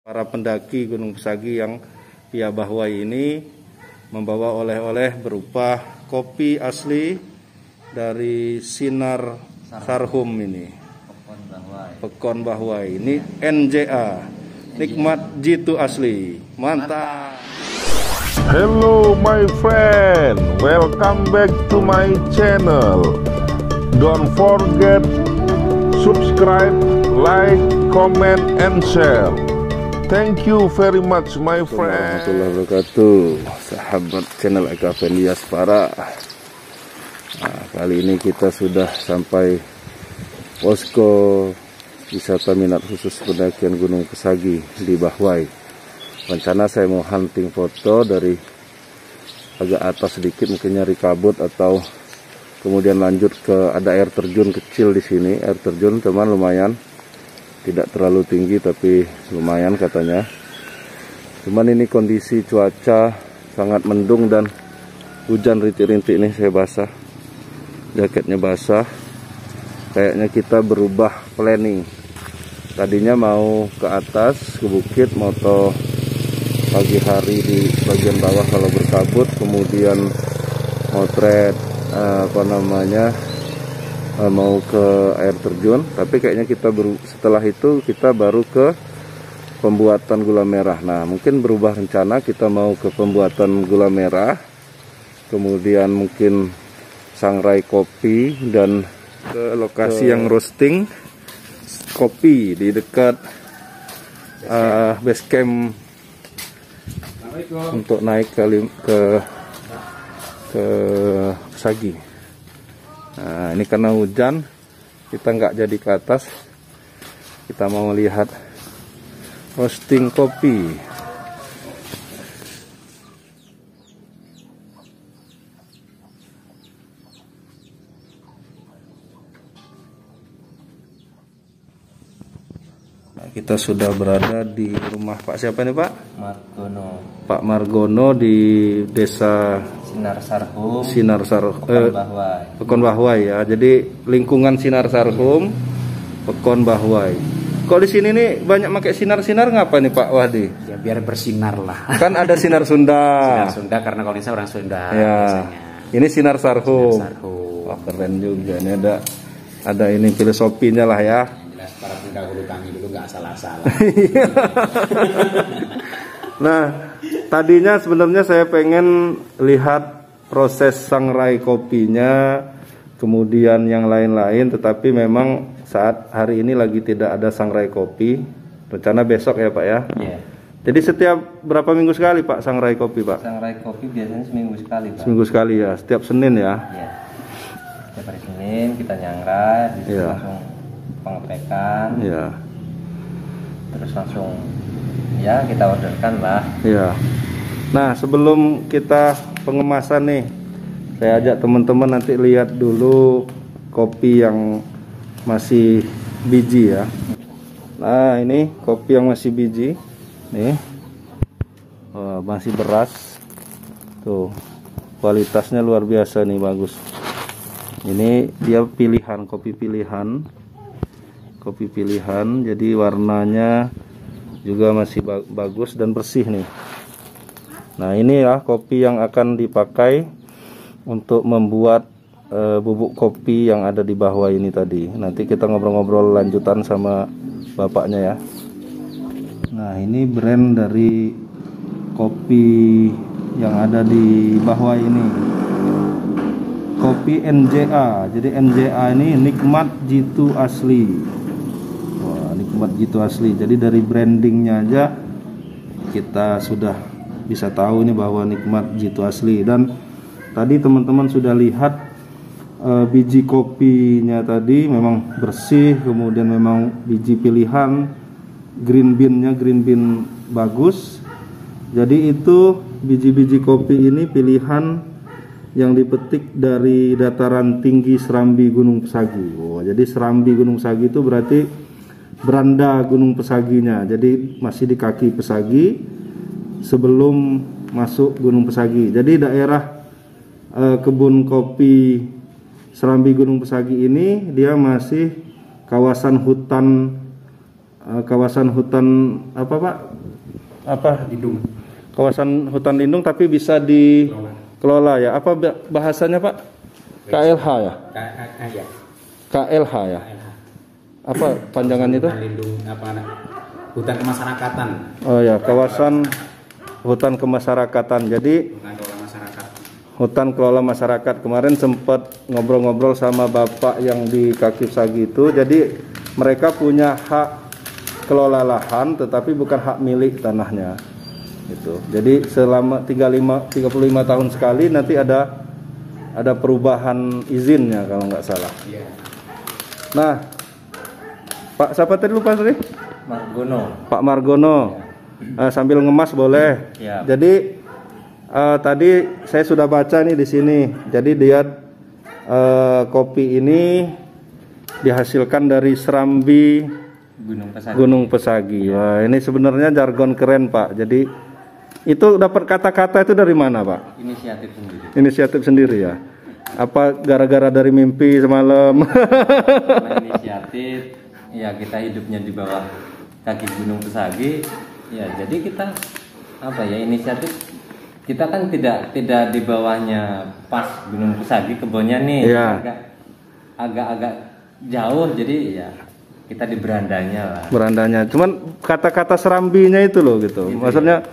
Para pendaki Gunung Pesagi yang via Bahwai ini membawa oleh-oleh berupa kopi asli dari Sinar Sarhum ini. Pekon Bahwai. Ini NJA. Nikmat jitu asli. Mantap. Hello my friend, welcome back to my channel. Don't forget subscribe, like, comment, and share. Thank you very much my friend. Warahmatullahi wabarakatuh. Sahabat channel Eka Fendi Aspara. Nah, kali ini kita sudah sampai posko wisata minat khusus pendakian Gunung Pesagi di Bahwai. Rencana saya mau hunting foto dari agak atas sedikit, mungkin nyari kabut atau kemudian lanjut ke ada air terjun kecil di sini. Air terjun teman lumayan, tidak terlalu tinggi tapi lumayan katanya. Cuman ini kondisi cuaca sangat mendung dan hujan rintik-rintik nih, saya basah. Jaketnya basah. Kayaknya kita berubah planning. Tadinya mau ke atas, ke bukit, moto pagi hari di bagian bawah kalau berkabut, kemudian motret mau ke air terjun. Tapi kayaknya kita setelah itu kita baru ke pembuatan gula merah. Nah, mungkin berubah rencana, kita mau ke pembuatan gula merah, kemudian mungkin sangrai kopi dan ke lokasi yang roasting kopi di dekat base camp untuk naik ke Pesagi. Nah, ini karena hujan kita nggak jadi ke atas, kita mau lihat roasting kopi. Kita sudah berada di rumah Pak siapa nih Pak? Margono. Pak Margono di desa Sinar Sarhum. Pekon Bahwai ya. Jadi lingkungan Sinar Sarhum, Pekon Bahwai. Kalau di sini nih banyak pakai sinar-sinar ngapa nih Pak Wahdi? Ya biar bersinar lah. Kan ada sinar Sunda. Sinar Sunda karena kalau saya orang Sunda. Ya. Biasanya. Ini Sinar Sarhum. Sinar Sarhum. Wah, keren juga. Ini ada ini filosofinya lah ya. Para pendahulu kami dulu nggak salah-salah. Nah, tadinya sebenarnya saya pengen lihat proses sangrai kopinya, kemudian yang lain-lain, tetapi memang saat hari ini lagi tidak ada sangrai kopi. Rencana besok ya Pak ya? Iya. Jadi setiap berapa minggu sekali Pak sangrai kopi Pak? Sangrai kopi biasanya seminggu sekali Pak. Seminggu sekali ya, setiap Senin ya? Iya. Setiap hari Senin kita nyangrai, di situ Iya. langsung pengepekan. Iya. Terus langsung ya kita orderkan lah. Iya. Nah, sebelum kita pengemasan nih, saya ajak teman-teman nanti lihat dulu kopi yang masih biji ya. Nah, ini kopi yang masih biji. Nih. Oh, masih beras. Tuh. Kualitasnya luar biasa nih, bagus. Ini dia pilihan, kopi pilihan. Kopi pilihan, jadi warnanya juga masih bagus dan bersih nih. Nah, ini ya kopi yang akan dipakai untuk membuat bubuk kopi yang ada di Bahwai ini tadi. Nanti kita ngobrol-ngobrol lanjutan sama bapaknya ya. Nah, ini brand dari kopi yang ada di Bahwai ini. Kopi NJA. Jadi NJA ini nikmat jitu asli. Nikmat jitu asli. Jadi dari brandingnya aja kita sudah bisa tahu ini bahwa nikmat jitu asli. Dan tadi teman-teman sudah lihat biji kopinya tadi memang bersih, kemudian memang biji pilihan, green bean-nya green bean bagus. Jadi itu biji-biji kopi ini pilihan yang dipetik dari dataran tinggi Serambi Gunung Pesagi. Oh, jadi Serambi Gunung Pesagi itu berarti beranda Gunung Pesaginya. Jadi masih di kaki Pesagi sebelum masuk Gunung Pesagi. Jadi daerah kebun kopi Serambi Gunung Pesagi ini dia masih kawasan hutan kawasan hutan apa Pak? Apa? Lindung. Kawasan hutan lindung tapi bisa dikelola ya. Apa bahasanya Pak? KLH ya? Ya. KLH ya. Apa panjangan itu? Hutan lindung hutan kemasyarakatan. Oh ya, kawasan hutan kemasyarakatan. Jadi hutan kelola masyarakat. Kemarin sempat ngobrol-ngobrol sama Bapak yang di Kaki Sagi itu. Jadi mereka punya hak kelola lahan tetapi bukan hak milik tanahnya. Gitu. Jadi selama 35 tahun sekali nanti ada perubahan izinnya kalau nggak salah. Iya. Nah, Pak siapa tadi lupa tadi? Margono. Pak Margono. Sambil ngemas boleh. Ya. Jadi tadi saya sudah baca nih di sini. Jadi dia kopi ini dihasilkan dari serambi Gunung Pesagi. Wah, ini sebenarnya jargon keren Pak. Jadi itu dapat kata-kata itu dari mana Pak? Inisiatif sendiri. Inisiatif sendiri ya. Apa gara-gara dari mimpi semalam? Inisiatif, ya kita hidupnya di bawah kaki Gunung Pesagi. Ya jadi kita inisiatif kita kan tidak di bawahnya pas Gunung Pesagi kebunnya nih. Ya. Agak jauh jadi ya kita di berandanya lah. Berandanya. Cuman kata-kata serambinya itu loh gitu. Maksudnya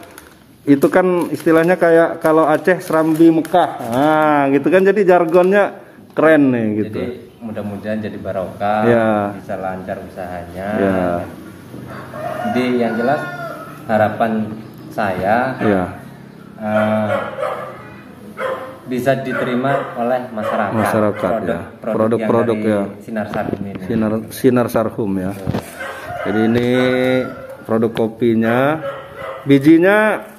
itu kan istilahnya kayak kalau Aceh serambi Mekah. Nah, gitu kan jadi jargonnya keren nih gitu. Jadi mudah-mudahan jadi barokah, ya. Bisa lancar usahanya. Ya. Jadi yang jelas harapan saya bisa diterima oleh masyarakat. Produk-produk ya. Sinar Sarhum ini. Sinar Sarhum ya. Jadi ini produk kopinya, bijinya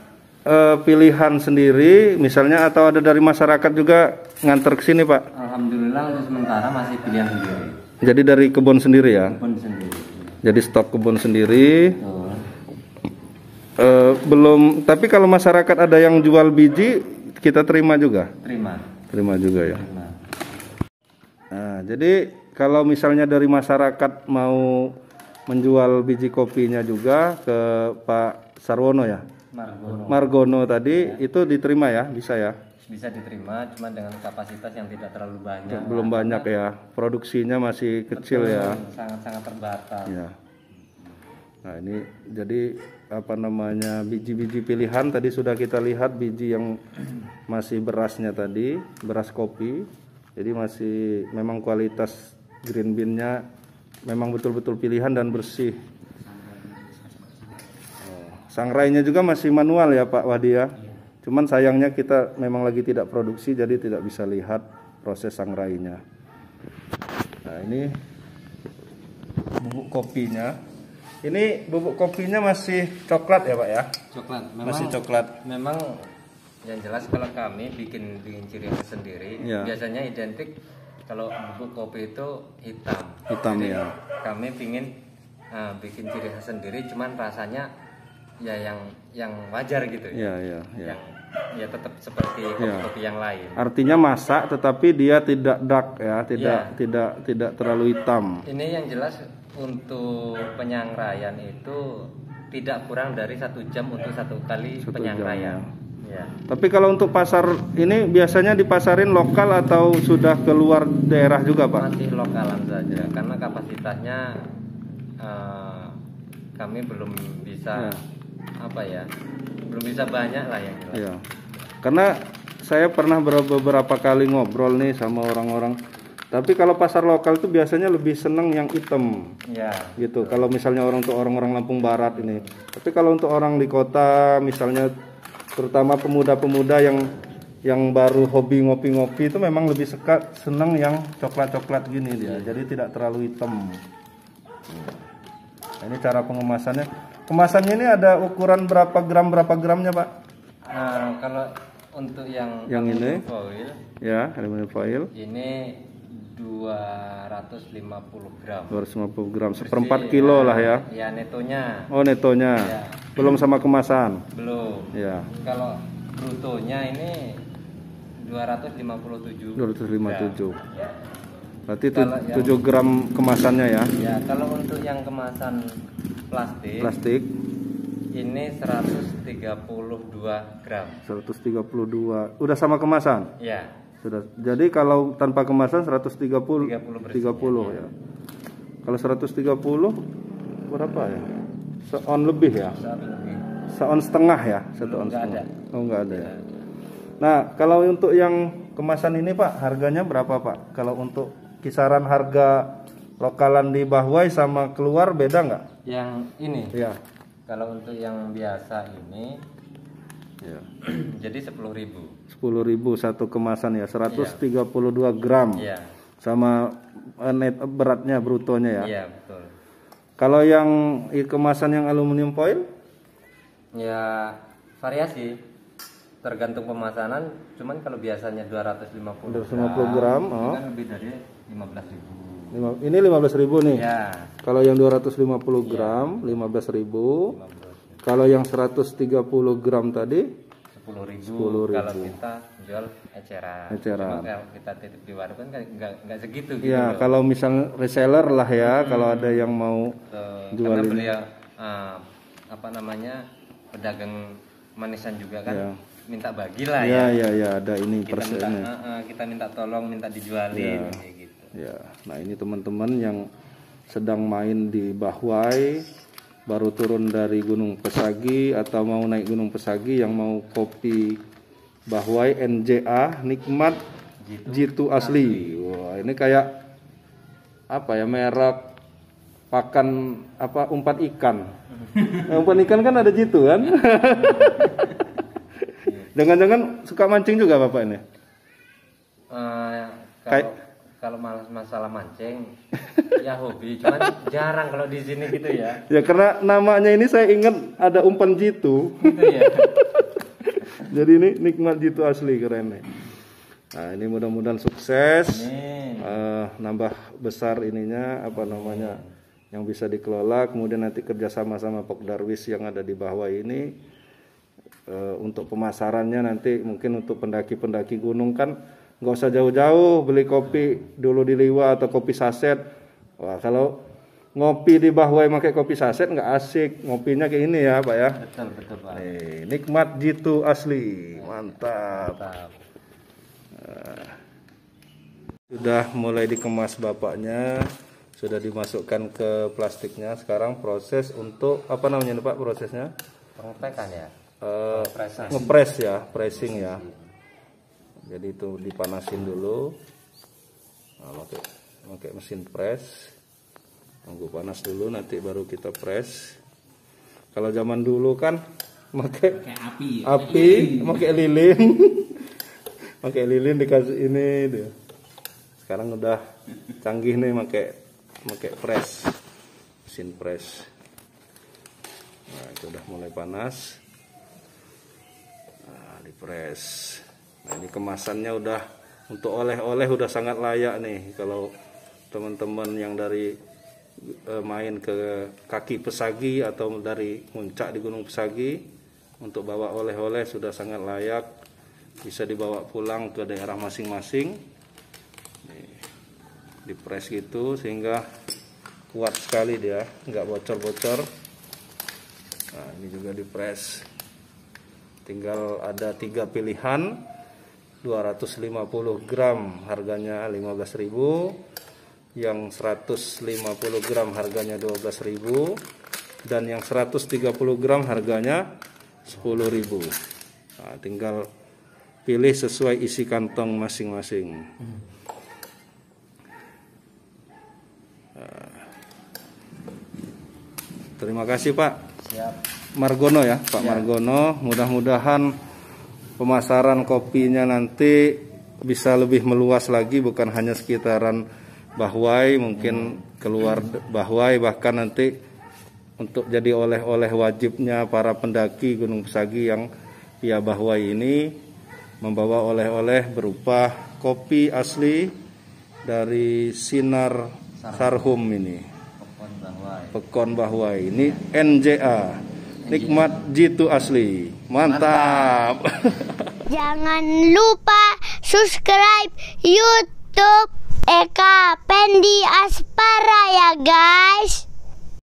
pilihan sendiri misalnya atau ada dari masyarakat juga nganter ke sini Pak? Alhamdulillah untuk sementara masih pilihan sendiri. Jadi dari kebun sendiri ya? Kebun sendiri. Jadi stok kebun sendiri. Belum, tapi kalau masyarakat ada yang jual biji kita terima juga? Terima juga ya. Nah, jadi kalau misalnya dari masyarakat mau menjual biji kopinya juga ke Pak Sarwono ya? Margono tadi itu diterima ya, bisa ya? Bisa diterima, cuma dengan kapasitas yang tidak terlalu banyak. Belum banyak ya, produksinya masih kecil. Betul, ya. Sangat-sangat terbatas. Ya. Nah ini jadi biji-biji pilihan tadi sudah kita lihat biji yang masih berasnya tadi, beras kopi. Jadi masih memang kualitas green bean-nya memang betul-betul pilihan dan bersih. Sangrainya juga masih manual ya Pak Wadi ya. Cuman sayangnya kita memang lagi tidak produksi jadi tidak bisa lihat proses sangrainya. Nah ini bubuk kopinya. Ini bubuk kopinya masih coklat ya Pak ya? Coklat. Masih coklat. Memang yang jelas kalau kami bikin ciri khas sendiri biasanya identik kalau bubuk kopi itu hitam. Hitam. Jadi, ya. Kami pingin bikin ciri khas sendiri cuman rasanya ya yang wajar gitu ya. Ya tetap seperti kopi yang lain. Artinya masak tetapi dia tidak dark ya, tidak terlalu hitam. Ini yang jelas untuk penyangraian itu tidak kurang dari 1 jam untuk 1 kali penyangraian. Ya. Tapi kalau untuk pasar ini biasanya dipasarin lokal atau sudah keluar daerah juga Pak? Masih lokalan saja karena kapasitasnya kami belum bisa belum bisa banyak lah yang jelas. Ya. Karena saya pernah beberapa kali ngobrol nih sama orang-orang. Tapi kalau pasar lokal itu biasanya lebih seneng yang hitam. Ya. Gitu. Kalau misalnya untuk orang-orang Lampung Barat ini. Tapi kalau untuk orang di kota misalnya terutama pemuda-pemuda yang baru hobi ngopi-ngopi itu memang lebih seneng yang coklat-coklat gini dia. Jadi tidak terlalu hitam. Nah, ini cara pengemasannya. Kemasannya ini ada ukuran berapa gramnya Pak? Kalau untuk yang ini foil, ya aluminium foil. Ini 250 gram. 250 gram, seperempat kilo lah ya. Ya netonya. Oh netonya. Ya. Belum sama kemasan. Belum. Ya. Kalau brutonya ini 257. 257. Ya. Berarti 7 gram kemasannya ya. Ya kalau untuk yang kemasan plastik. Ini 132 gram. 132. Udah sama kemasan? Ya. Sudah. Jadi kalau tanpa kemasan 130 30 ya. Kalau 130 berapa ya? Seon lebih ya? Seon setengah ya? 1 on setengah. Oh, enggak ada ya. Nah, kalau untuk yang kemasan ini Pak, harganya berapa Pak? Kalau untuk kisaran harga lokalan di Bahwai sama keluar beda nggak? Yang ini? Ya. Kalau untuk yang biasa ini ya. Jadi 10.000. 10.000 satu kemasan ya, 132 gram. Iya. Sama net beratnya brutonya ya. Iya, betul. Kalau yang kemasan yang aluminium foil? Ya, variasi. Tergantung pemasanan, cuman kalau biasanya 250 gram, kan lebih dari 15.000. Ini 15.000 nih. Ya. Kalau yang 250 gram 15.000. Kalau yang 130 gram tadi 10.000. Kalau kita jual eceran. Kalau kita titip di warung kan nggak segitu gitu. Ya, kalau misal reseller lah ya, kalau ada yang mau jual ini. Beliau apa namanya? Pedagang manisan juga kan. Ya. Minta bagilah ya. Ya, ada ini persennya. Kita minta tolong, minta dijualin kayak gitu. Ya, nah ini teman-teman yang sedang main di Bahwai, baru turun dari Gunung Pesagi atau mau naik Gunung Pesagi, yang mau kopi Bahwai NJA nikmat Jitu asli. Wah, ini kayak apa ya, merek pakan apa, umpan ikan. Umpan ikan kan ada Jitu kan? Jangan-jangan suka mancing juga Bapak ini? Kalau masalah mancing ya hobi, cuman jarang kalau di sini gitu ya. Ya karena namanya ini saya ingat ada umpan Jitu. Gitu ya. Jadi ini nikmat Jitu asli, keren nih. Nah ini mudah-mudahan sukses, nambah besar ininya apa namanya, yang bisa dikelola, kemudian nanti kerjasama sama Pok Darwis yang ada di Bahwai ini. Untuk pemasarannya nanti mungkin untuk pendaki-pendaki gunung kan nggak usah jauh-jauh beli kopi dulu di Liwa atau kopi saset. Wah, kalau ngopi di Bahwai pakai kopi saset nggak asik, ngopinya kayak ini ya Pak ya. Betul Pak. Nikmat Jitu asli, mantap. Sudah mulai dikemas bapaknya, sudah dimasukkan ke plastiknya. Sekarang proses untuk apa namanya Pak prosesnya? Pengepekan ya. Ngepres ya, pressing ya. Jadi itu dipanasin dulu. Nah, pakai mesin press. Tunggu panas dulu, nanti baru kita press. Kalau zaman dulu kan pakai api, pakai lilin. Pakai lilin dikasih ini dia. Sekarang udah canggih nih pakai press. Mesin press. Nah, itu udah mulai panas. Press. Nah ini kemasannya udah untuk oleh-oleh udah sangat layak nih. Kalau teman-teman yang dari main ke kaki Pesagi atau dari puncak di Gunung Pesagi, untuk bawa oleh-oleh sudah sangat layak, bisa dibawa pulang ke daerah masing-masing. Dipres gitu sehingga kuat sekali dia, nggak bocor-bocor. Nah ini juga dipres. Tinggal ada 3 pilihan, 250 gram harganya 15.000, yang 150 gram harganya 12.000, dan yang 130 gram harganya 10.000. Nah, tinggal pilih sesuai isi kantong masing-masing. Terima kasih Pak. Siap. Margono ya, Pak ya. Margono, mudah-mudahan pemasaran kopinya nanti bisa lebih meluas lagi, bukan hanya sekitaran Bahwai, mungkin keluar Bahwai, bahkan nanti untuk jadi oleh-oleh wajibnya para pendaki Gunung Pesagi yang via Bahwai ini, membawa oleh-oleh berupa kopi asli dari Sinar Sarhum ini, Pekon Bahwai ini NJA. Nikmat Jitu asli, mantap. Jangan lupa subscribe YouTube Eka Pendi Aspara ya guys.